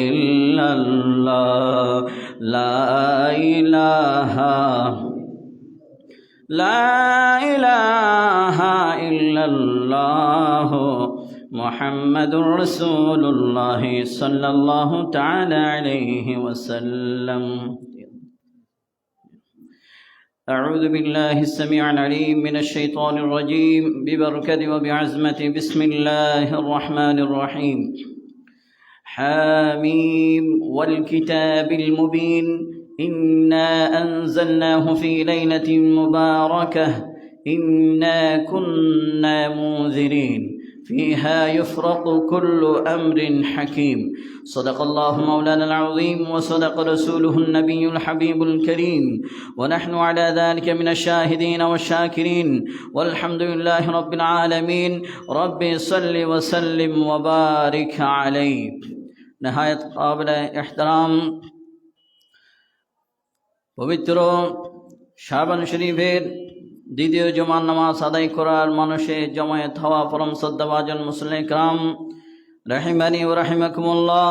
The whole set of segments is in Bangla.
ইল্লাল্লাহ লা ইলাহা ইল্লাল্লাহ মুহাম্মাদুর রাসূলুল্লাহ সাল্লাল্লাহু তাআলা আলাইহি ওয়াসাল্লাম। أعوذ بالله السميع العليم من الشيطان الرجيم ببركة وبعزمة بسم الله الرحمن الرحيم. حاميم والكتاب المبين إنا أنزلناه في ليلة مباركة إنا كنا منذرين فيها يفرق كل أمر حكيم. صدق الله مولانا العظيم وصدق رسوله النبي الحبيب الكريم ونحن على ذلك من الشاهدين والشاكرين والحمد لله رب العالمين. رب صل وسلم وبارك عليه. نهاية قابل احترام পবিত্র শাবান শরীফের দ্বিতীয় জুমার নামাজ আদায় করার মানুষে জমায়েত হওয়া পরম শ্রদ্ধাভাজন মুসলিম ইকরাম রাহিমানি ও রাহিমাকুমুল্লাহ,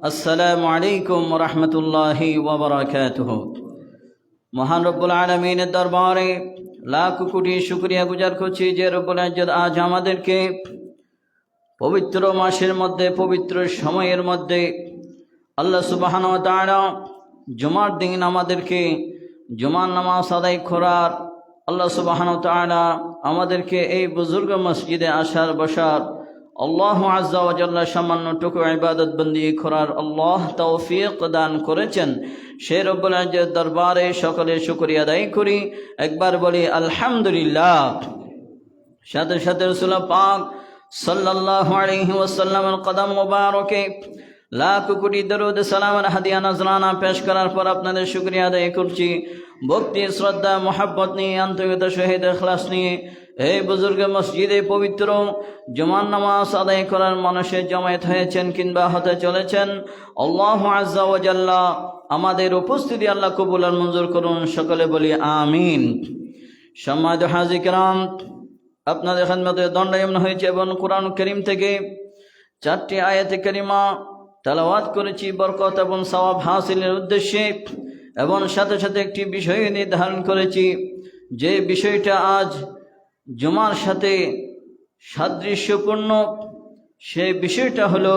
আসসালামু আলাইকুম ওয়া রাহমাতুল্লাহি ওয়া বারাকাতুহু। মহান রব্বুল আলামিনের দরবারে লাখ কোটি শুকরিয়া গুজার করছি যে রব্বুল ইজ্জত আজ আমাদেরকে পবিত্র মাসের মধ্যে, পবিত্র সময়ের মধ্যে আল্লাহ সুবহানাহু ওয়া তাআলা জুমার দিন আমাদেরকে জুমার নামাজ আদায় করার, আল্লাহ সুবহানাহু ওয়া তাআলা আমাদেরকে এই বুজুর্গ মসজিদে আসার বসার, আল্লাহ আজ্জা ওয়া জাল্লা সামান্যটুকু ইবাদত বন্দি করার আল্লাহ তৌফিক দান করেছেন। সে রব্বুল ইজ্জতের দরবারে সকলে শুকরিয়া আদায় করি। একবার বলি আলহামদুলিল্লাহ। সাথে সাথে রাসূল পাক সাল্লাল্লাহু আলাইহি ওয়াসাল্লামের কদম মোবারকে লাখ কোটি দরুদ সালাম হাদিয়া নজরানা পেশ করার পর আপনাদের শুকরিয়া আদায় করছি। ভক্তি শ্রদ্ধা মোহাব্বত নিয়ে, আন্তরিকতা সহিত ইখলাস নিয়ে এই বুজুর্গ মসজিদে পবিত্র জুমার নামাজ আদায় করার মানুষের জমায়েত হয়েছেন কিংবা হতে চলেছেন। আল্লাহু আজ্জা ওয়া জাল্লা আমাদের উপস্থিতি আল্লাহ কবুল আর মঞ্জুর করুন। সকলে বলি আমিন। সম্মানিত হাজী কিরাম, আপনাদের খিদমতে দণ্ডায়মান হয়েছে এবং কোরআন কারীম থেকে 4টি আয়াতে কারিমা তেলাওয়াত করেছি বরকত এবং সওয়াব হাসিলের উদ্দেশ্যে, এবং সাথে সাথে একটি বিষয় নির্ধারণ করেছি যে বিষয়টা আজ জুমার সাথে সাদৃশ্যপূর্ণ। সেই বিষয়টা হলো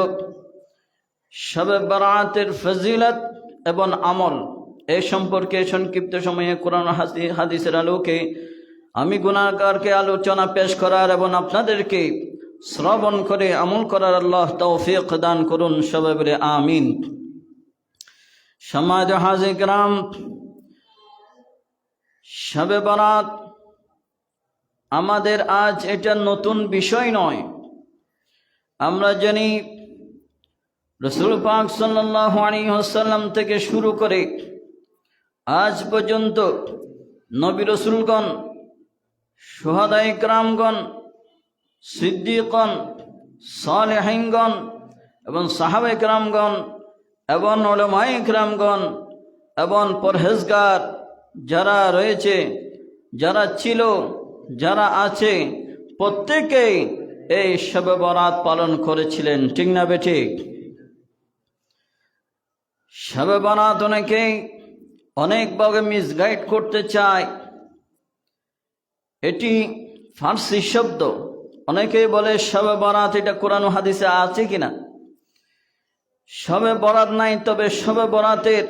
শবে বরাতের ফজিলত এবং আমল। এই সম্পর্কে সংক্ষিপ্ত সময়ে কোরআন হাদিসের আলোকে আমি গুনাহগারকে আলোচনা পেশ করার এবং আপনাদেরকে শ্রবণ করে আমল করার আল্লাহ তৌফিক দান করুন। সবাই বলে আমিন। সম্মানিত হাজী কিরাম, শবে বরাত আমাদের আজ এটা নতুন বিষয় নয়। আমরা জানি রাসূল পাক সাল্লাল্লাহু আলাইহি ওয়াসাল্লাম থেকে শুরু করে আজ পর্যন্ত নবী রাসূলগণ, শুহাদায়ে কিরামগণ, সিদ্দিকগণ, সালেহিনগণ এবং সাহাবায়ে কিরামগণ এবং উলামায়ে কিরামগণ এবং পরহেজগার যারা রয়েছে, যারা ছিল, যারা আছে, প্রত্যেকেই এই শবে বরাত পালন করেছিলেন। ঠিক না বেঠিক? শবে বরাত অনেকেই অনেকভাবে মিসগাইড করতে চায়। এটি ফার্সি শব্দ। অনেকেই বলে শবে বরাত এটা কোরআন ও হাদিসে আছে কিনা। শবে বরাত নাই, তবে শবে বরাতের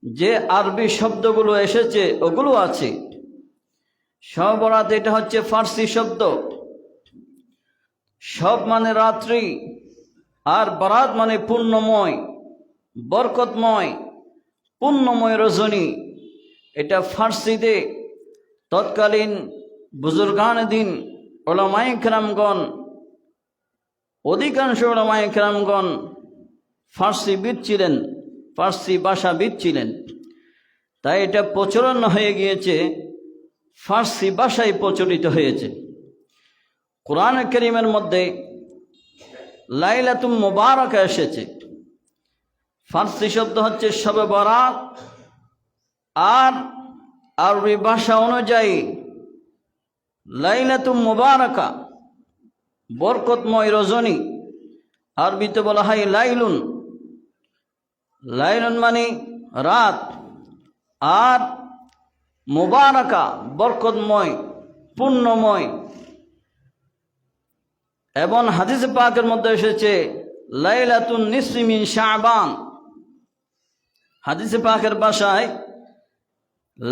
যে আরবি শব্দগুলো এসেছে ওগুলো আছে। শবে বরাত এটা হচ্ছে ফার্সি শব্দ। শব মানে রাত্রি, আর বরাত মানে পূর্ণময়, বরকতময়, পুণ্যময় রজনী। এটা ফার্সিতে তৎকালীন বুজুর্গান দিন উলামায়ে কিরামগণ, অধিকাংশ উলামায়ে কিরামগণ ফার্সিবিদ ছিলেন, ফার্সি ভাষাবিদ ছিলেন। তাই এটা প্রচলন হয়ে গিয়েছে, ফার্সি ভাষায় প্রচলিত হয়েছে। কোরআন কারীমের মধ্যে লাইলাতুল মুবারাকা এসেছে। ফার্সি শব্দ হচ্ছে শবে বরাত, আর আরবি ভাষা অনুযায়ী লাইলাতুল মুবারাকা, বরকতময় রজনী। আরবিতে বলা হয় লাইলুন, লাইলুন মানে রাত, আর মুবারাকা বরকতময়, পুণ্যময়। এবং হাদিস পাকের মধ্যে এসেছে লাইলাতুন নিসফি মিন শাবান। হাদিস পাকের ভাষায়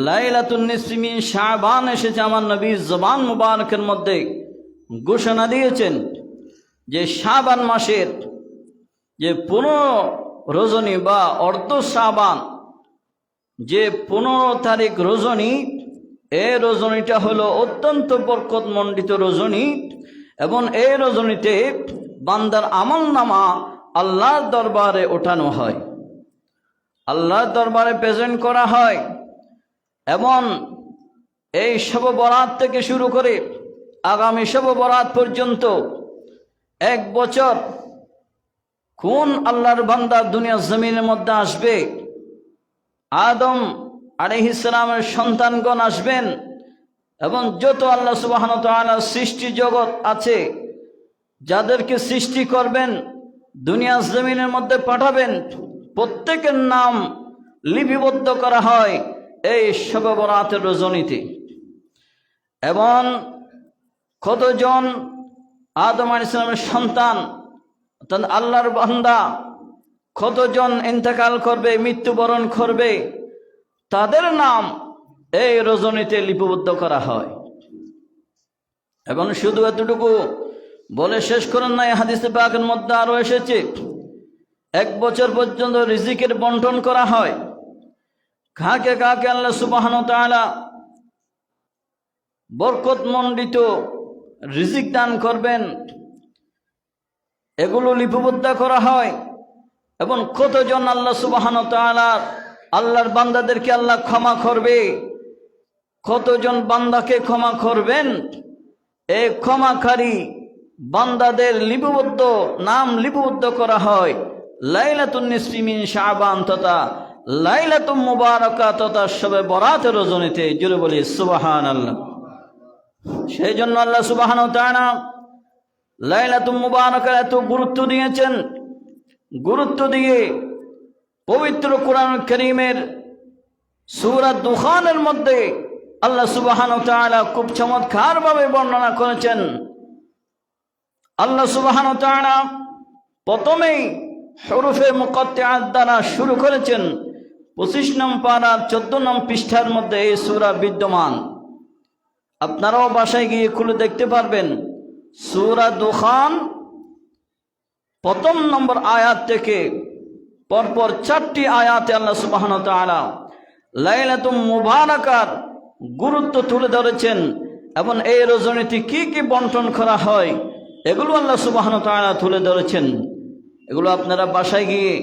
লাইলাতুন নিসফি মিন শাবান এসেছে। আমার নবী জবান মুবারকের মধ্যে ঘোষণা দিয়েছেন যে শাবান মাসের যে 15 রজনী বা অর্ধ শাবান, যে 15 তারিখ রজনী, এই রজনীটা হলো অত্যন্ত বরকতমণ্ডিত রজনী। এবং এই রজনীতে বান্দার আমল নামা আল্লাহর দরবারে ওঠানো হয়, আল্লাহর দরবারে প্রেজেন্ট করা হয়। এবং এই শব বরাত থেকে শুরু করে আগামী শব বরাত পর্যন্ত 1 বছর কোন আল্লাহর বান্দা দুনিয়ার জমিনের মধ্যে আসবে, আদম আলাইহিস সালামের সন্তানগণ আসবেন, এবং যত আল্লাহ সুবহানাহু ওয়া তাআলার সৃষ্টি জগৎ আছে, যাদেরকে সৃষ্টি করবেন, দুনিয়ার জমিনের মধ্যে পাঠাবেন, প্রত্যেকের নাম লিপিবদ্ধ করা হয় এই শবে বরাতের রজনীতে। এবং কতজন আদম আলাইহিস সালামের সন্তান অর্থাৎ আল্লাহর বান্দা কতজন ইন্তেকাল করবে, মৃত্যুবরণ করবে, তাদের নাম এই রজনীতে লিপিবদ্ধ করা হয়। এবং শুধু এতটুকু বলে শেষ করেন নাই, হাদিসে পাকের মধ্যে আরো এসেছে 1 বছর পর্যন্ত রিজিকের বন্টন করা হয়। কাকে কাকে আল্লাহ সুবহানাহু ওয়া তাআলা বরকতমণ্ডিত রিজিক দান করবেন, এগুলো লিপিবদ্ধ করা হয়। এবং কতজন আল্লাহ সুবহানাহু ওয়া তাআলা আল্লাহর বান্দাদেরকে আল্লাহ ক্ষমা করবে, কতজন বান্দাকে ক্ষমা করবেন, এই ক্ষমাকারী বান্দাদের লিপিবদ্ধ নাম লিপিবদ্ধ করা হয় লাইলাতুন নিসফি মিন শাবান তথা লাইলাতুম মুবারাকা তথা শবে বরাতের রজনীতে। জোরে বলি সুবহানাল্লাহ। সেই জন্য আল্লাহ সুবহানাহু ওয়া তাআলা লাইলাতুম মুবারাকার এত গুরুত্ব দিয়েছেন। গুরুত্ব দিয়ে পবিত্র কোরআন কারীমের সূরা দুখানের মধ্যে আল্লাহ সুবহানাহু ওয়া তাআলা খুব চমৎকারভাবে বর্ণনা করেছেন। আল্লাহ সুবহানাহু ওয়া তাআলা প্রথমেই হরফে মুকাত্তিআত দ্বারা শুরু করেছেন। 25 নং পারা 14 নং পৃষ্ঠার মধ্যে এই সূরা বিদ্যমান। আপনারাও বাসায় গিয়ে খুলে দেখতে পারবেন। সূরা দুখান 1 নম্বর আয়াত থেকে পরপর 4টি আয়াতে আল্লাহ সুবহানাহু ওয়া তাআলা লাইলাতুম মুবারাকার গুরুত্ব তুলে ধরেছেন। এবং এই রজনীতে কি কি বন্টন করা হয় এগুলো আল্লাহ সুবহানাহু ওয়া তাআলা তুলে ধরেছেন। এগুলো আপনারা বাসায় গিয়ে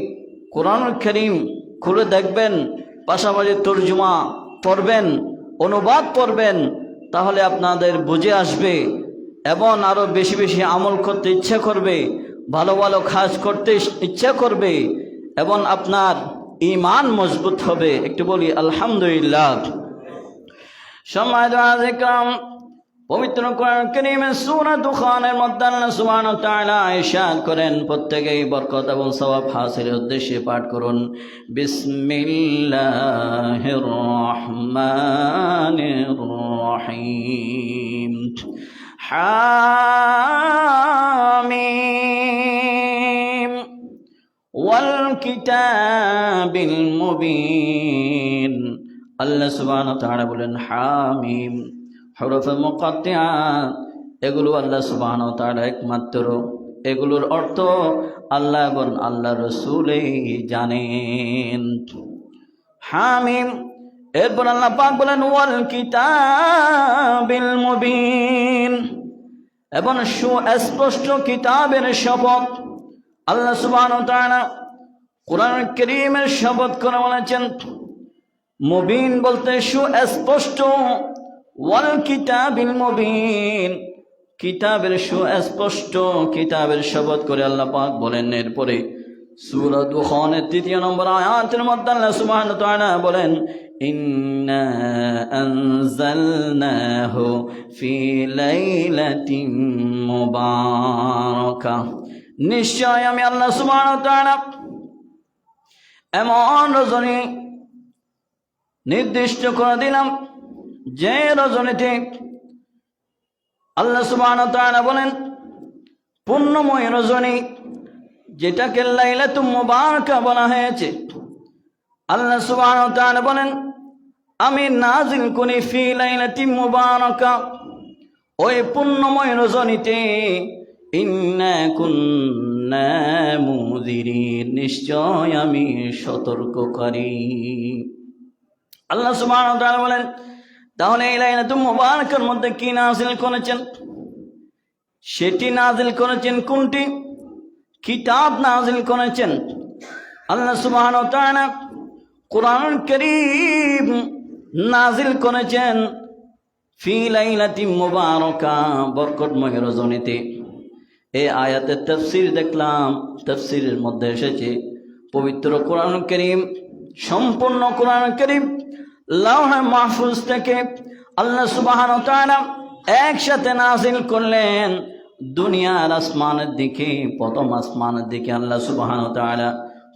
কোরআনুল কারীম খুলে দেখবেন, পাশাপাশি তরজমা পড়বেন, অনুবাদ পড়বেন, তাহলে আপনাদের বুঝে আসবে এবং আরো বেশি বেশি আমল করতে ইচ্ছা করবে, ভালো ভালো কাজ করতে ইচ্ছা করবে এবং আপনার ঈমান মজবুত হবে। একটু বলি আলহামদুলিল্লাহ। সম্মানিত ইকরাম, পবিত্র কোরআন কারীমের সূরা দুখানের মধ্যে আল্লাহ সুবহানাহু ওয়া তাআলা ইরশাদ করেন, প্রত্যেকেই বরকত এবং সওয়াব হাসিলের উদ্দেশ্যে পাঠ করুন বিসমিল্লাহির রহমানির রহিম। হামিম ওয়াল কিতাবিল মুবিন। আল্লাহ সুবহানাহু ওয়া তাআলা বলেন হামিম, হরফে মুকাত্তিআত, এগুলো আল্লাহ সুবহানাহু ওয়া তাআলা একমাত্র, এগুলোর অর্থ আল্লাহ এবং আল্লাহ রাসূলই জানেন। হামিম, এরপর আল্লাহ পাক বলেন ওয়াল কিতাবিল মুবিন, এবং সুস্পষ্ট কিতাবের শপথ। আল্লাহ সুবহানাহু ওয়া তাআলা কোরআন কারীমের শপথ করে বলেছেন, মুবিন বলতে সুস্পষ্ট, ওয়াল কিতাবিল মুবিন, কিতাবের সুস্পষ্ট কিতাবের শপথ করে আল্লাহ পাক বলেন। এরপরে সূরা দুখানের 3 নম্বর আয়াতের মধ্যে আল্লাহ সুবহানাহু ওয়া তাআলা বলেন ইন্না আনজালনাহু ফি লাইলাতিন মুবারাকাহ, নিশ্চয় আমি আল্লাহ সুবহানাহু ওয়া তাআলা এমন রজনী নির্দিষ্ট করে দিলাম যে রজনীতে আল্লাহ সুবহানাহু ওয়া তাআলা বলেন পুণ্যময় রজনী, যেটাকে লাইলাতুল মুবারাকা বলা হয়েছে। আল্লাহ সুবহানাহু ওয়া তাআলা বলেন আমি নাজিল করি ফি লাইলাতিন মুবারাকা, ওই পুণ্যময় রজনীতে ইন্না কুন্না মুযিরিন, নিশ্চয় আমি সতর্ককারী। আল্লাহ সুবহানাহু ওয়া তাআলা বলেন তাহলে এই লাইলাতুল মুবারাকার মধ্যে কি নাজিল করেছেন? সেটি নাজিল করেছেন কোনটি? কিতাব নাজিল করেছেন। আল্লাহ সুবহানাহু ওয়া তাআলা কুরআনুল কারীম নাজিল করেছেন ফি লাইলাতিন মুবারাকা, বরকতময় রজনীতে। এই আয়াতের তাফসীর দেখলাম, তাফসীরের মধ্যে এসেছে পবিত্র কুরআনুল কারীম, সম্পূর্ণ কুরআনুল কারীম লাওহে মাহফুজ থেকে আল্লাহ সুবহানাহু ওয়া তাআলা একসাথে নাজিল করলেন। দুনিয়ার আসমানের দিকে, প্রথম আসমানের দিকে আল্লাহ সুবহানাহু ওয়া তাআলা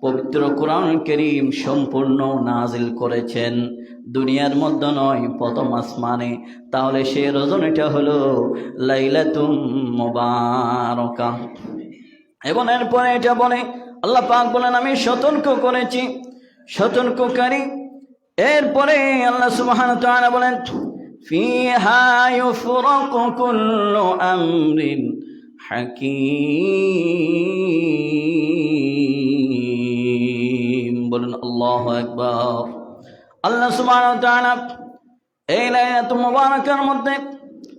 পবিত্র কুরআনুল কারীম সম্পূর্ণ নাজিল করেছেন, দুনিয়ার মধ্যে নয়, প্রথম আসমানে। তাহলে সেই রজনীটা হলো লাইলাতুল মুবারাকা। এবং এরপরে এটা বলে আল্লাহ পাক বলেন আমি সতর্ক করেছি, সতর্ককারী। এরপরে আল্লাহ সুবহানাহু ওয়া তাআলা বলেন ফিহা ইউফরাকু কুল্লু আমরিন হাকীম। বলেন আল্লাহু আকবার। আল্লাহ সুবহানাহু ওয়া তাআলা এই লাইলাতুল মুবারাকার মধ্যে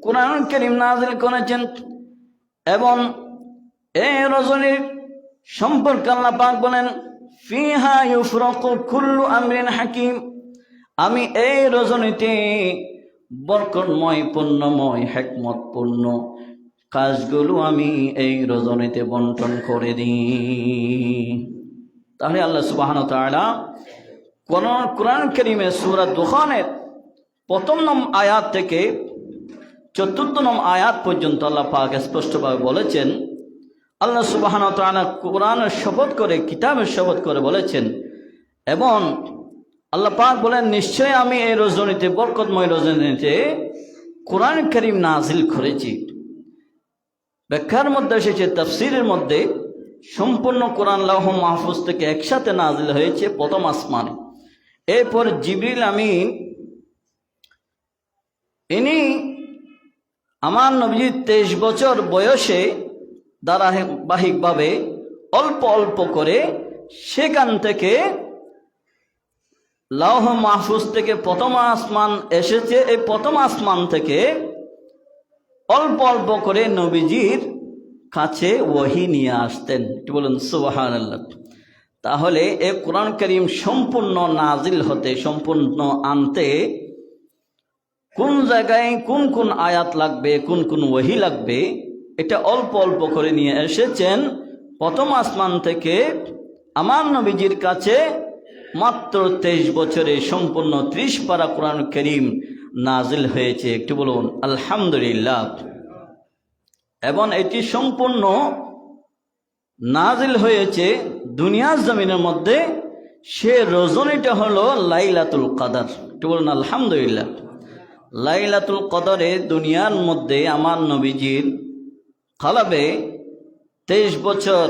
কুরআনুল কারীম নাযিল করেছেন এবং এই রজনীর সম্পর্কে আল্লাহ পাক বলেন ফিহা ইউফরাকু কুল্লু আমরিন হাকীম, আমি এই রজনীতে বরকতময়, পুণ্যময়, হিকমতপূর্ণ কাজগুলো আমি এই রজনীতে বন্টন করে দিই। তাহলে আল্লাহ সুবহানাহু ওয়া তাআলা কুরআন কারীমের সূরা দুখানের ১ম আয়াত থেকে ৪র্থ আয়াত পর্যন্ত আল্লাহ পাক স্পষ্টভাবে বলেছেন। আল্লাহ সুবহানাহু ওয়া তাআলা কুরআনের শপথ করে, কিতাবের শপথ করে বলেছেন এবং আল্লাহ পাক বলেন নিশ্চয় আমি এই রজনীতে, বরকতময় রজনীতে কুরআন কারীম নাজিল করেছি। ব্যাখ্যার মধ্যে এসেছে, তাফসীরের মধ্যে সম্পূর্ণ কোরআন লৌহ মাহফুজ থেকে একসাথে নাজিল হয়েছে প্রথম আসমানে। এরপর জিবরিল আমিন ইনি আমার নবী 23 বছর বয়সে ধারাবাহিকভাবে অল্প অল্প করে সেখান থেকে লৌহ মাহফুজ থেকে প্রথম আসমান এসেছে। এই প্রথম আসমান থেকে অল্প অল্প করে নবীজির কাছে ওহী নিয়ে আসতেন। একটু বলুন সুবহানাল্লাহ। তাহলে এই কোরআন কারীম সম্পূর্ণ নাজিল হতে, সম্পূর্ণ আনতে কোন জায়গায় কোন কোন আয়াত লাগবে, কোন কোন ওহী লাগবে, এটা অল্প অল্প করে নিয়ে এসেছেন প্রথম আসমান থেকে আমার নবীজির কাছে। মাত্র 23 বছরে সম্পূর্ণ 30 পারা কোরআন কারীম নাজিল হয়েছে। একটু বলুন আলহামদুলিল্লাহ। এবং এটি সম্পূর্ণ নাজিল হয়েছে দুনিয়ার জমিনের মধ্যে। সে রজনীটা হলো লাইলাতুল কদর। একটু বলুন আলহামদুলিল্লাহ। লাইলাতুল কদরে দুনিয়ার মধ্যে আমার নবীজির কলবে 23 বছর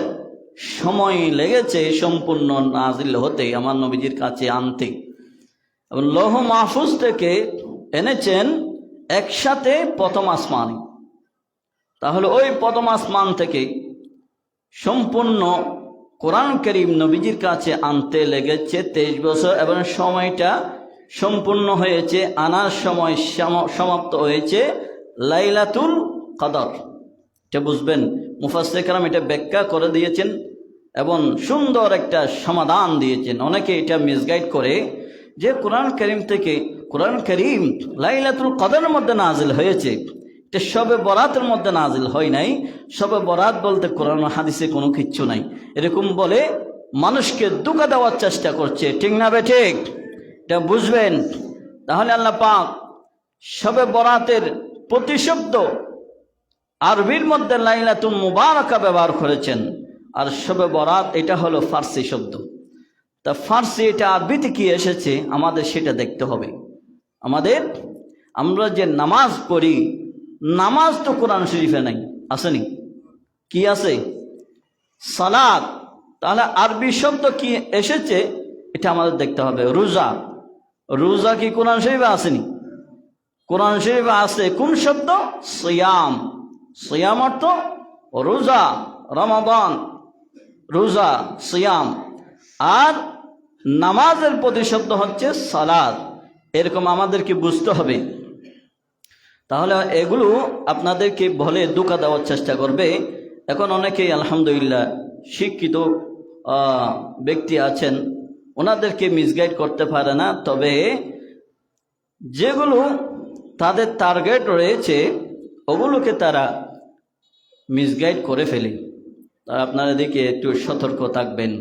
সময় লেগেছে সম্পূর্ণ নাজিল হতে, আমার নবীজির কাছে আনতে। এবং লৌহ মাহফুজ থেকে এনেছেন একসাথে প্রথম আসমানে। তাহলে ওই প্রথম আসমান থেকে সম্পূর্ণ কোরআন কারীম নবীজির কাছে আনতে লেগেছে 23 বছর এবং সময়টা সম্পূর্ণ হয়েছে, আনার সময় সমাপ্ত হয়েছে লাইলাতুল কদর। এটা বুঝবেন, মুফাসসির কেরাম এটা ব্যাখ্যা করে দিয়েছেন এবং সুন্দর একটা সমাধান দিয়েছেন। অনেকে এটা মিসগাইড করে যে কোরআন কারীম থেকে, কোরআন কারীম লাইলাতুল কদরের মধ্যে নাজিল হয়েছে, এটা শবে বরাতের মধ্যে নাজিল হয় নাই। শবে বরাত বলতে কোরআন হাদিসে কোনো কিচ্ছু নাই, এরকম বলে মানুষকে ধোঁকা দেওয়ার চেষ্টা করছে। ঠিক না বে ঠিক? এটা বুঝবেন। তাহলে আল্লাহ পাক শবে বরাতের প্রতিশব্দ আরবির মধ্যে লাইলাতুল মুবারাকা ব্যবহার করেছেন। আর শবে বরাত এটা হলো ফার্সি শব্দ। তা ফার্সি এটা আরবিতে কি এসেছে আমাদের সেটা দেখতে হবে। আমরা যে নামাজ পড়ি, নামাজ তো কোরআন শরীফে নাই, আসেনি? কি আছে? সালাত। তাহলে আরবি শব্দ কি এসেছে এটা আমাদের দেখতে হবে। রোজা, রোজা কি কোরআন শরীফে আসেনি? কোরআন শরীফে আছে কোন শব্দ? সিয়াম। সিয়াম অর্থ রোজা, রমাদান, রোজা, সিয়াম। আর নামাজের প্রতিশব্দ হচ্ছে সালাত। এরকম আমাদেরকে বুঝতে হবে। তাহলে এগুলো আপনাদেরকে বলে ধোঁকা দেওয়ার চেষ্টা করবে। এখন অনেকেই আলহামদুলিল্লাহ শিক্ষিত ব্যক্তি আছেন, ওনাদেরকে মিসগাইড করতে পারে না। তবে যেগুলো তাদের টার্গেট রয়েছে ওগুলোকে তারা মিসগাইড করে ফেলে। তা আপনারা দিকে একটু সতর্ক থাকবেন।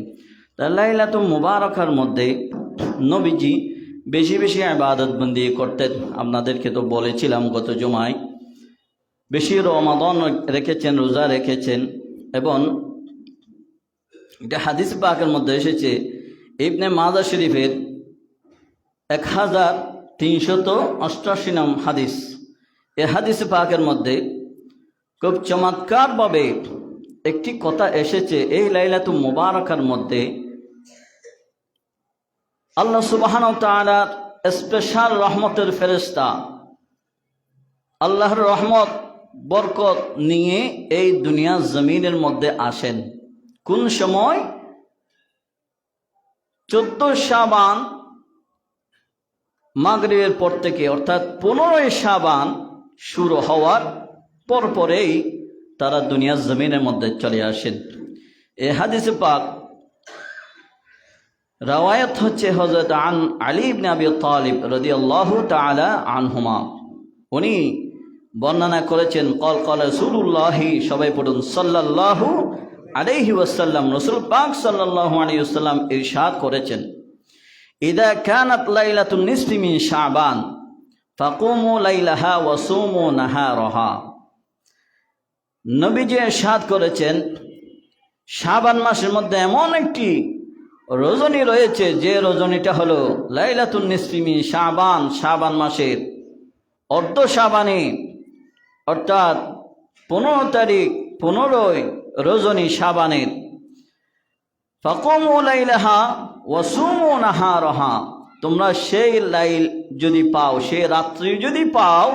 তা লাইলাতুল মুবারাকার মধ্যে নবীজি বেশি বেশি ইবাদত বন্দি করতেন। আপনাদেরকে তো বলেছিলাম গত জুমায়, বেশি রমাদান রেখেছেন, রোজা রেখেছেন। এবং এটা হাদিস পাকের মধ্যে এসেছে, ইবনে মাজাহ শরীফের 1388 নং হাদিস। এই হাদিস পাকের মধ্যে খুব চমৎকারভাবে একটি কথা এসেছে। এই লাইলাতুল মুবারাকার মধ্যে আল্লাহ সুবহানাহু ওয়া তাআলার স্পেশাল রহমতের ফেরেশতা আল্লাহর রহমত বরকত নিয়ে এই দুনিয়া জমিনের মধ্যে আসেন। কোন সময়? 14 শাবান মাগরিবের পর থেকে, অর্থাৎ 15 শাবান শুরু হওয়ার পরপরেই তারা দুনিয়া জমিনের মধ্যে চলে আসেন। এই হাদিসে পাক রাওয়ায়াত হচ্ছে হযরত আলী ইবনে আবি তালিব রাদিয়াল্লাহু তাআলা আনহুমা। উনি বর্ণনা করেছেন, ক্বাল ক্বাল রাসূলুল্লাহি, সবাই পড়ুন, সাল্লাল্লাহু আলাইহি ওয়াসাল্লাম, রাসূল পাক সাল্লাল্লাহু আলাইহি ওয়াসাল্লাম ইরশাদ করেছেন, ইদা কানাত লাইলাতুন নিসফি মিন শাবান ফাকুমু লাইলাহা ওয়া সুমু নাহারাহা। নবীজি ইরশাদ করেছেন, শাবান মাসের মধ্যে এমন একটি রজনী রয়েছে যে রজনীটা হলো লাইলাতুন নিসফি মিন শাবান, শাবান মাসের অর্ধ শাবানে, অর্থাৎ 15 তারিখ, 15 রজনী শাবানের। ফাকুমু লাইলাহা ওয়া সুমু নাহারাহা, তোমরা সেই লাইল যদি পাও, সেই রাত্রি যদি পাও,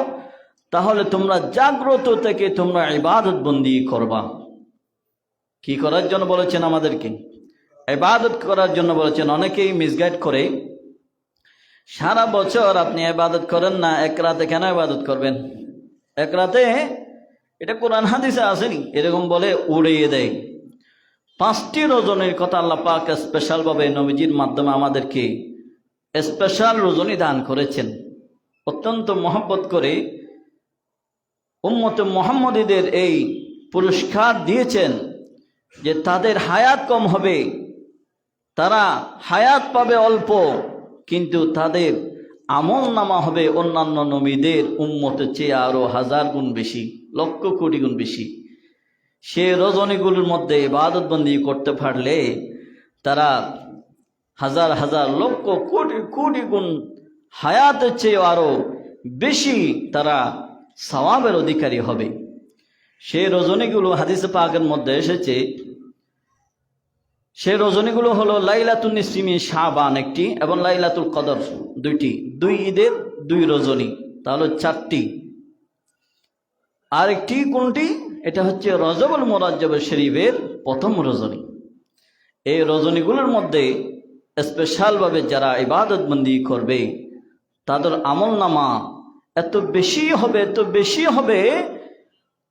তাহলে তোমরা জাগ্রত থেকে তোমরা ইবাদত বন্দি করবা। কি করার জন্য বলেছেন? আমাদেরকে ইবাদত করার জন্য বলেছেন। অনেকেই মিসগাইড করে, সারা বছর আপনি ইবাদত করেন না, এক রাতে কেন ইবাদত করবেন? এক রাতে, এটা কোরআন হাদিসে আসেনি, এরকম বলে উড়িয়ে দেয়। 5টি রজনীর কথা আল্লাহ পাক স্পেশালভাবে নবীজির মাধ্যমে আমাদেরকে স্পেশাল রজনী দান করেছেন। অত্যন্ত মহব্বত করে উম্মতে মুহাম্মদীদের এই পুরস্কার দিয়েছেন যে তাদের হায়াত কম হবে, তারা হায়াত পাবে অল্প, কিন্তু তাদের আমল নামা হবে অন্যান্য নবীদের উম্মতের চেয়ে আরো 1000 গুণ বেশি, লক্ষ কোটি গুণ বেশি। সে রজনীগুলোর মধ্যে ইবাদত বন্দি করতে পারলে তারা 1000 1000 লক্ষ কোটি কোটি গুণ হায়াতের চেয়ে আরো বেশি তারা সওয়াবের অধিকারী হবে। সেই রজনীগুলো হাদিসে পাকের মধ্যে এসেছে। সেই রজনীগুলো হলো লাইলাতুন নিসফি মিন শাবান একটি, এবং লাইলাতুল কদর দুইটি, 2 ঈদের 2 রজনী, তাহলে 4টি। আর একটি কোনটি? এটা হচ্ছে রজবুল মুরাজ্জব শরীফের প্রথম রজনী। এই রজনীগুলোর মধ্যে স্পেশালভাবে যারা ইবাদত বন্দি করবে তাদের আমল নামা এত বেশি হবে, এত বেশি হবে,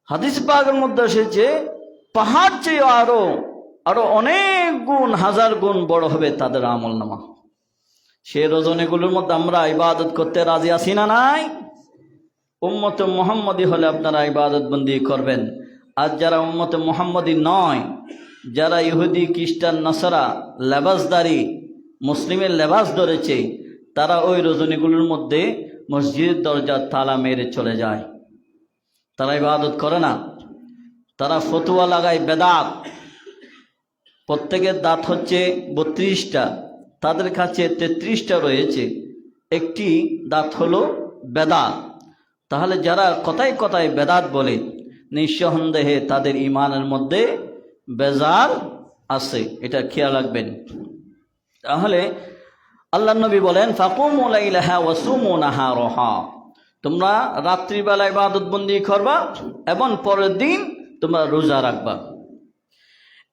হাদিস পাকের মধ্যে এসেছে পাহাড় চেয়ে আরো অনেক গুণ, 1000 গুণ বড় হবে তাদের আমল নামা। সে রজনীগুলোর মধ্যে আমরা ইবাদত করতে রাজি আছি না নাই? উম্মতে মুহাম্মদী হলে আপনারা ইবাদত বন্দি করবেন। আর যারা উম্মতে মুহাম্মদী নয়, যারা ইহুদি, খ্রিস্টান, নাসারা লেবাসদারি, মুসলিমের লেবাস ধরেছে, তারা ওই রজনীগুলোর মধ্যে মসজিদের দরজা তালা মেরে চলে যায়। তারা ইবাদত করে না, তারা ফতুয়া লাগায় বেদাত। প্রত্যেকের দাঁত হচ্ছে 32টা, তাদের কাছে 33টা রয়েছে, একটি দাঁত হলো বেদাত। তাহলে যারা কথায় কথায় বেদাত বলে, নিঃসন্দেহে তাদের ইমানের মধ্যে বেজার আছে, এটা খেয়াল রাখবেন। তাহলে আল্লাহ নবী বলেন ফাকুমু লাইলাহা ওয়াসুমু নাহারাহা, তোমরা রাত্রিবেলা ইবাদত বন্দি করবা এবং পরের দিন তোমরা রোজা রাখবা।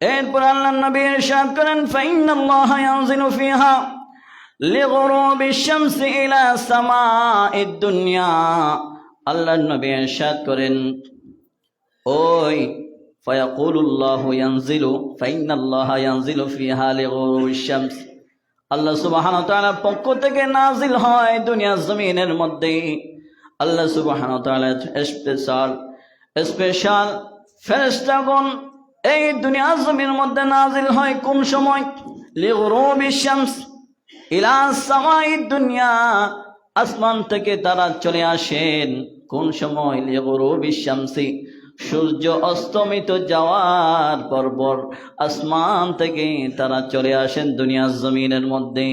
এরপর আল্লাহ নবী ইরশাদ করেন ফাইন্নাল্লাহা ইয়ানজিলু ফিহা লিগুরুবিশ শামসি ইলা সামাইদ দুনিয়া। আল্লাহ নবী ইরশাদ করেন ওই ফায়াকুলুল্লাহু ইয়ানজিলু ফাইন্নাল্লাহা ইয়ানজিলু ফিহা লিগুরুবিশ শামস, আল্লাহ সুবহানাহু ওয়া তাআলার পক্ষ থেকে নাজিল হয় দুনিয়ার জমিনের মধ্যে। আল্লাহ সুবহানাহু ওয়া তাআলা স্পেশাল ফেরেশতাগণ এই দুনিয়ার জমিনের মধ্যে নাজিল হয় কোন সময়? লিগুরুবিশ শামস ইলা সামাইদ দুনিয়া, আসমান থেকে তারা চলে আসেন কোন সময়? লিগুরুবিশ শামসি, সূর্য অস্তমিত যাওয়ার পরপর আসমান থেকে তারা চলে আসেন দুনিয়ার জমিনের মধ্যে।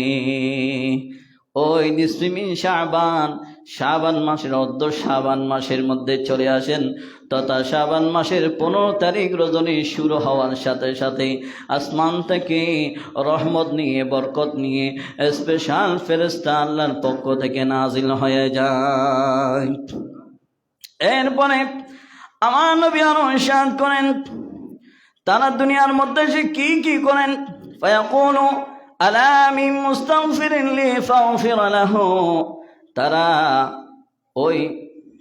ওই নিসফিমিন শাবান, শাবান মাসের অর্ধ শাবান মাসের মধ্যে চলে আসেন, তথা শাবান মাসের 15 তারিখ রজনী শুরু হওয়ার সাথে সাথে আসমান থেকে রহমত নিয়ে বরকত নিয়ে স্পেশাল ফেরেশতা আল্লাহর পক্ষ থেকে নাজিল হয়ে যায়। এরপরে আমার নবী আরো ইরশাদ করেন তারা দুনিয়ার মধ্যে সে কি কি করেন? ফায়াকুলু আলা মিন মুস্তাগফিরিন লি ফাগফির লাহু,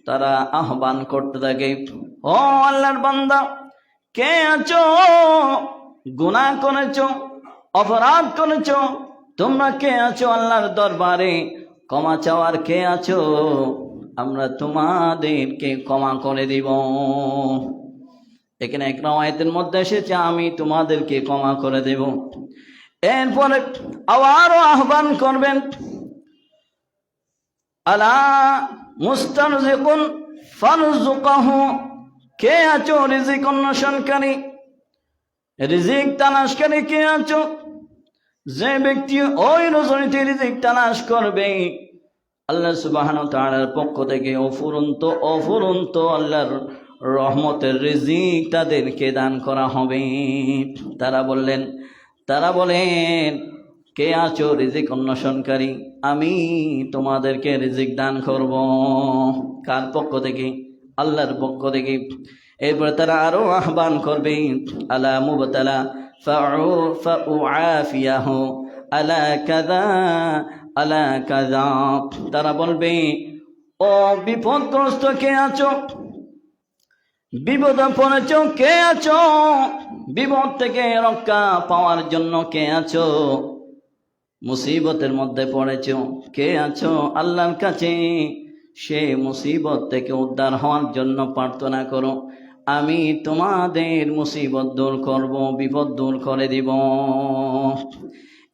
তারা আহ্বান করতে থাকে, ও আল্লাহর বান্দা, কে আছো গুনাহ করেছো, অপরাধ করেছো, তোমরা কে আছো আল্লাহর দরবারে ক্ষমা চাওয়ার? কে আছো? আমরা তোমাদেরকে ক্ষমা করে দিব। এখানে এক রাওয়ায়াতের মধ্যে এসেছে আমি তোমাদেরকে ক্ষমা করে দেব। এরপরে আবারও আহ্বান করবেন, আলা মুস্তারজিকুন ফারজুকাহু, কে আছো রিজিক অন্বেষণকারী, রিজিক তালাশকারী কে আছো? যে ব্যক্তি ওই রজনীতে রিজিক তালাশ করবে আল্লাহ সুবহানাহু ওয়া তাআলার পক্ষ থেকে অফুরন্ত আল্লাহর রহমতের রিজিক তাদেরকে দান করা হবে। তারা বলেন কে আছো রিজিক অন্বেষণকারী? আমি তোমাদেরকে রিজিক দান করব। কার পক্ষ থেকে? আল্লাহর পক্ষ থেকে। এরপরে তারা আরো আহ্বান করবে, আলা মুবতালা ফাউআফিয়াহু আলা কাযা আলা কাযা, তারা বলবে ও বিপদগ্রস্ত কে আছো, বিপদে পড়েছো কে আছো, বিপদ থেকে রক্ষা পাওয়ার জন্য কে আছো, মুসিবতের মধ্যে পড়েছো কে আছো? আল্লাহর কাছে সে মুসিবত থেকে উদ্ধার হওয়ার জন্য প্রার্থনা করো, আমি তোমাদের মুসিবত দূর করব, বিপদ দূর করে দিব।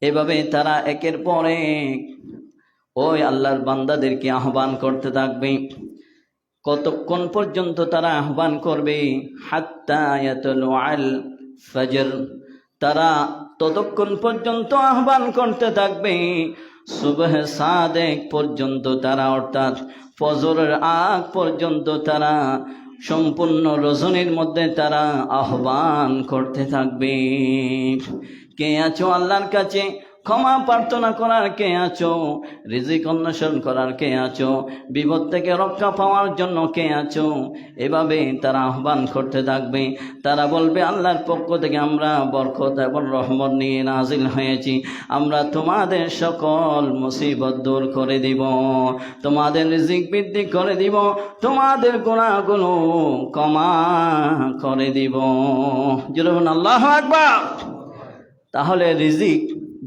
এভাবে তারা একের পর এক ওই আল্লাহর বান্দাদেরকে আহ্বান করতে থাকবে। কতক্ষণ পর্যন্ত তারা আহ্বান করবে? হাত্তা ইয়াতলুআল ফজর, তারা ততক্ষণ পর্যন্ত আহ্বান করতে থাকবে সুবহ সাদেক পর্যন্ত, তারা অর্থাৎ ফজরের আগ পর্যন্ত তারা সম্পূর্ণ রজনীর মধ্যে তারা আহ্বান করতে থাকবে। কে আছো আল্লাহর কাছে ক্ষমা প্রার্থনা করার? কে আছো রিজিক অন্বেষণ করার? কে আছো বিপদ থেকে রক্ষা পাওয়ার জন্য? কে আছো? এভাবে তারা আহ্বান করতে থাকবে। তারা বলবে আল্লাহর পক্ষ থেকে আমরা বরকত এবং রহমত নিয়ে নাজিল হয়েছি, আমরা তোমাদের সকল মুসিবত দূর করে দিব, তোমাদের রিজিক বৃদ্ধি করে দিব, তোমাদের গুনাহগুলো ক্ষমা করে দিব। জোরে বলুন আল্লাহু আকবার। তাহলে রিজিক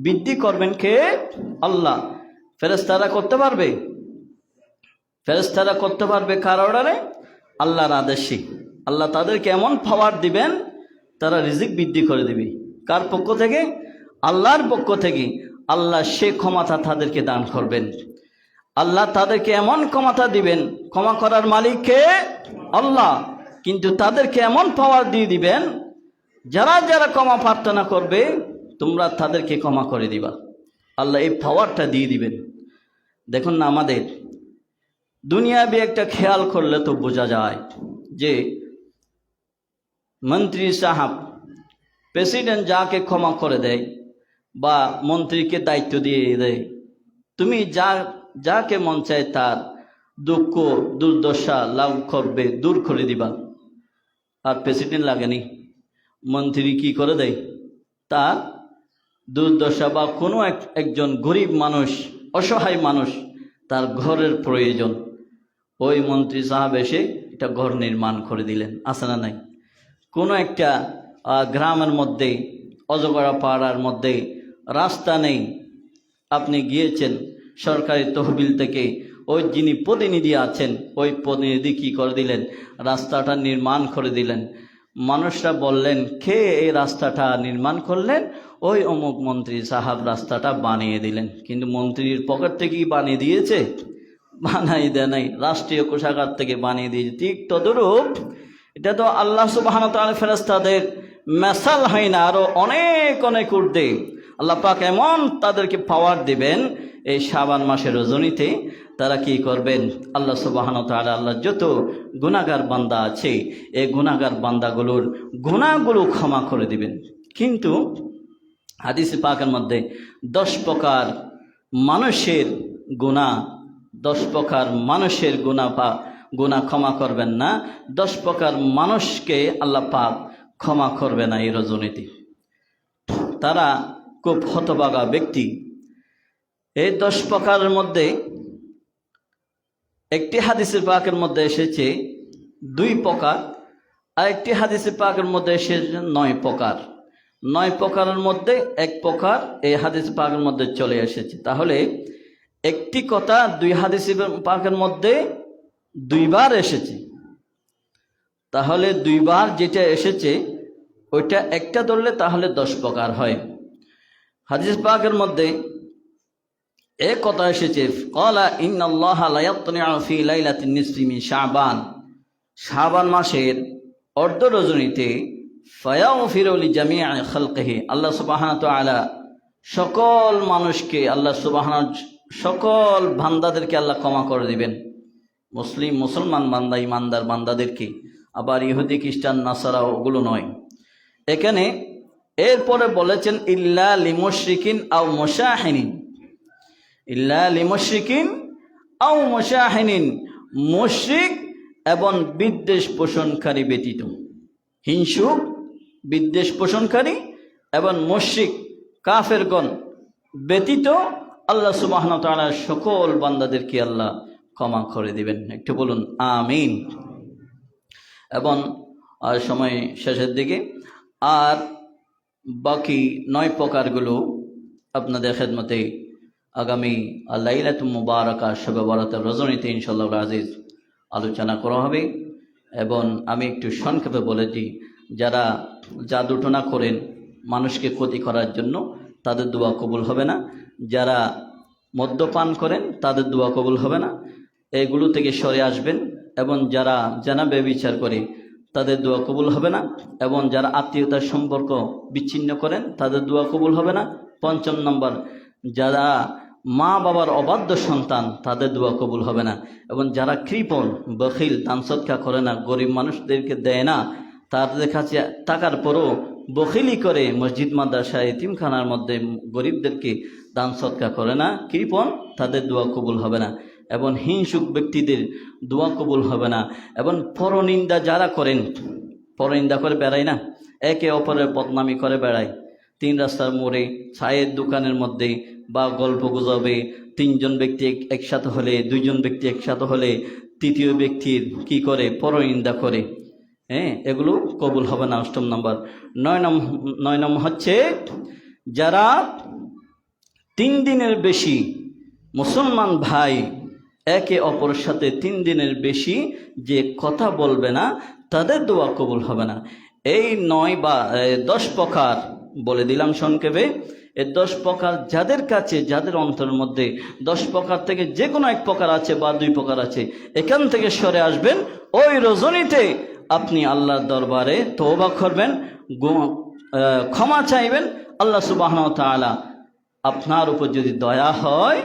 বৃদ্ধি করবেন কে? আল্লাহ। ফেরেশতারা করতে পারবে? ফেরেশতারা করতে পারবে কার অর্ডারে? আল্লাহর আদেশে। আল্লাহ তাদেরকে এমন পাওয়ার দিবেন তারা রিজিক বৃদ্ধি করে দিবে। কার পক্ষ থেকে? আল্লাহর পক্ষ থেকে। আল্লাহ সে ক্ষমতা তাদেরকে দান করবেন। আল্লাহ তাদেরকে এমন ক্ষমতা দিবেন, ক্ষমা করার মালিক কে? আল্লাহ। কিন্তু তাদেরকে এমন পাওয়ার দিয়ে দিবেন যারা যারা ক্ষমা প্রার্থনা করবে তোমরা তাদেরকে ক্ষমা করে দিবা। আল্লাহ এই পাওয়ারটা দিয়ে দিবেন। দেখুন না, আমাদের দুনিয়াবি একটা খেয়াল করলে তো বোঝা যায় যে মন্ত্রী সাহেব, প্রেসিডেন্ট যাকে ক্ষমা করে দেয় বা মন্ত্রীকে দায়িত্ব দিয়ে দেয়, তুমি যাকে মন চায় তার দুঃখ দুর্দশা লাভ করবে, দূর করে দিবা। আর প্রেসিডেন্ট লাগেনি, মন্ত্রী কি করে দেয়, তার দুর্দশা বা কোনো একজন গরিব মানুষ, অসহায় মানুষ, তার ঘরের প্রয়োজন, ওই মন্ত্রী সাহেব এসে এটা ঘর নির্মাণ করে দিলেন। আছে না নাই? কোনো একটা গ্রামের মধ্যে, অজগরা পাড়ার মধ্যে রাস্তা নেই, আপনি গিয়েছেন সরকারি তহবিল থেকে, ওই যিনি প্রতিনিধি আছেন ওই প্রতিনিধি কী করে দিলেন, রাস্তাটা নির্মাণ করে দিলেন। মানুষরা বললেন, কে এই রাস্তাটা নির্মাণ করলেন? ওই অমুক মন্ত্রী সাহেব রাস্তাটা বানিয়ে দিলেন। কিন্তু মন্ত্রীর পকেট থেকেই বানিয়ে দিয়েছে? বানাই দেয় নাই, রাষ্ট্রীয় কোষাগার থেকে বানিয়ে দিয়েছে। ঠিক তদরূপ এটা তো আল্লাহ সুবহানাহু ওয়া তাআলা ফেরেশতাদের মেসাল হয় না, আরও অনেক অনেক ঊর্ধ্বে আল্লাহ পাক এমন তাদেরকে পাওয়ার দিবেন। এই শাবান মাসের রজনীতে তারা কি করবেন, আল্লাহ সুবহানাহু ওয়া তাআলা আল্লাহ যত গুনাহগার বান্দা আছে এই গুনাহগার বান্দাগুলোর গুনাহগুলো ক্ষমা করে দিবেন। কিন্তু হাদিসে পাকের মধ্যে 10 প্রকার মানুষের গুনাহ, 10 প্রকার মানুষের গুনাহ ক্ষমা করবেন না, 10 প্রকার মানুষকে আল্লাহ পাক ক্ষমা করবে না এই রজনীতে। তারা খুব হতভাগা ব্যক্তি। এই 10 প্রকারের মধ্যে একটি হাদিসের পাকের মধ্যে এসেছে 2 প্রকার, আর একটি হাদিসের পাকের মধ্যে এসেছে 9 প্রকার। 9 প্রকারের মধ্যে 1 প্রকার এই হাদিস পাকের মধ্যে চলে এসেছে। তাহলে একটি কথা 2 হাদিসের পাকের মধ্যে 2 বার এসেছে। তাহলে 2 বার যেটা এসেছে ওইটা একটা ধরলে তাহলে 10 প্রকার হয়। হাদিস পাকের মধ্যে এক কথা এসেছে, ক্বালা ইন্নাল্লাহা লা ইয়াতলিউ ফি লাইলাতিন নিসফি মিন শাবান, শাবান মাসের অর্ধ রজনীতে ফায়াগফিরু লিজামিই খালকিহি, আল্লাহ সুবহানাহু ওয়া তাআলা সকল মানুষকে, আল্লাহ সুবহানাহু সকল বান্দাদেরকে আল্লাহ ক্ষমা করে দিবেন। মুসলমান বান্দা, ইমানদার বান্দাদেরকে, আবার ইহুদি খ্রিস্টান নাসারা ওগুলো নয়। এখানে এরপরে বলেছেন ইল্লা লিমুশরিকিন আও মুশাহিনিন, ইল্লা লিমুশরিকিন আও মুশাহিনিন, মুশরিক এবং বিদ্বেষ পোষণকারী ব্যতীত। হিংসুক, বিদ্বেষ পোষণকারী এবং মুশরিক কাফেরগণ ব্যতীত আল্লাহ সুবহানাহু ওয়া তাআলা সকল বান্দাদেরকে আল্লাহ ক্ষমা করে দিবেন। একটু বলুন আমিন। এবং আর সময় শেষের দিকে, আর বাকি 9 প্রকারগুলো আপনাদের খেদমতে আগামী লাইলাতুল মুবারাকা শবে বরাতের রজনীতে ইনশাআল্লাহ আজিজ আলোচনা করা হবে। এবং আমি একটু সংক্ষেপে বলে দিই, যারা জাদুটোনা করেন মানুষকে ক্ষতি করার জন্য তাদের দোয়া কবুল হবে না, যারা মদ্যপান করেন তাদের দোয়া কবুল হবে না, এগুলো থেকে সরে আসবেন। এবং যারা জানাবে বিচার করে তাদের দোয়া কবুল হবে না, এবং যারা আত্মীয়তার সম্পর্ক বিচ্ছিন্ন করেন তাদের দোয়া কবুল হবে না। 5 নম্বর, যারা মা বাবার অবাধ্য সন্তান তাদের দোয়া কবুল হবে না। এবং যারা কৃপণ, বখিল, দান সদকা করে না, গরিব মানুষদেরকে দেয় না, তাদের কাছে টাকার পরও বখিলি করে, মসজিদ মাদ্রাসা এতিমখানার মধ্যে গরিবদেরকে দান সদকা করে না, কৃপণ, তাদের দোয়া কবুল হবে না। এবং হিংসুক ব্যক্তিদের দোয়া কবুল হবে না। এবং পরনিন্দা যারা করেন, পরনিন্দা করে বেড়ায় না, একে অপরের বদনামি করে বেড়ায়, 3 রাস্তার মোড়ে, চায়ের দোকানের মধ্যে বা গল্প গুজবে 3 জন ব্যক্তি একসাথে হলে, 2 জন ব্যক্তি একসাথে হলে 3য় ব্যক্তির কি করে, পরনিন্দা করে। এগুলো কবুল হবে না। 8 নম্বর। 9 নম্বর হচ্ছে যারা 3 দিনের বেশি মুসলমান ভাই একে অপরের সাথে 3 দিনের বেশি যে কথা বলবে না তাদের দোয়া কবুল হবে না। এই 9 বা 10 প্রকার বলে দিলাম সংক্ষেপে। এই 10 প্রকার যাদের কাছে, যাদের অন্তরের মধ্যে 10 প্রকার থেকে যে কোনো 1 প্রকার আছে বা 2 প্রকার আছে, এখান থেকে সরে আসবেন। ওই রজনীতে আপনি আল্লাহর দরবারে তওবা করবেন, ক্ষমা চাইবেন। আল্লাহ সুবহানাহু ওয়া তাআলা আপনার উপর যদি দয়া হয়,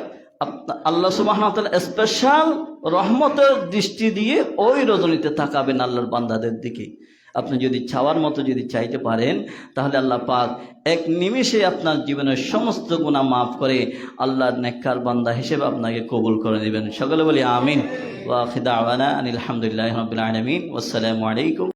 আল্লাহ সুবহানাহু ওয়া তাআলা স্পেশাল রহমতের দৃষ্টি দিয়ে ওই রজনীতে তাকাবেন আল্লাহর বান্দাদের দিকে। আপনি যদি চাওয়ার মতো যদি চাইতে পারেন, তাহলে আল্লাহ পাক এক নিমেষে আপনার জীবনের সমস্ত গুনাহ মাফ করে আল্লাহর নেককার বান্দা হিসেবে আপনাকে কবুল করে নেবেন। সকলে বলি আমিন। ওয়া আখিরু দাওয়ানা আনিল হামদুলিল্লাহি রাব্বিল আলামিন। ওয়াসসালামু আলাইকুম।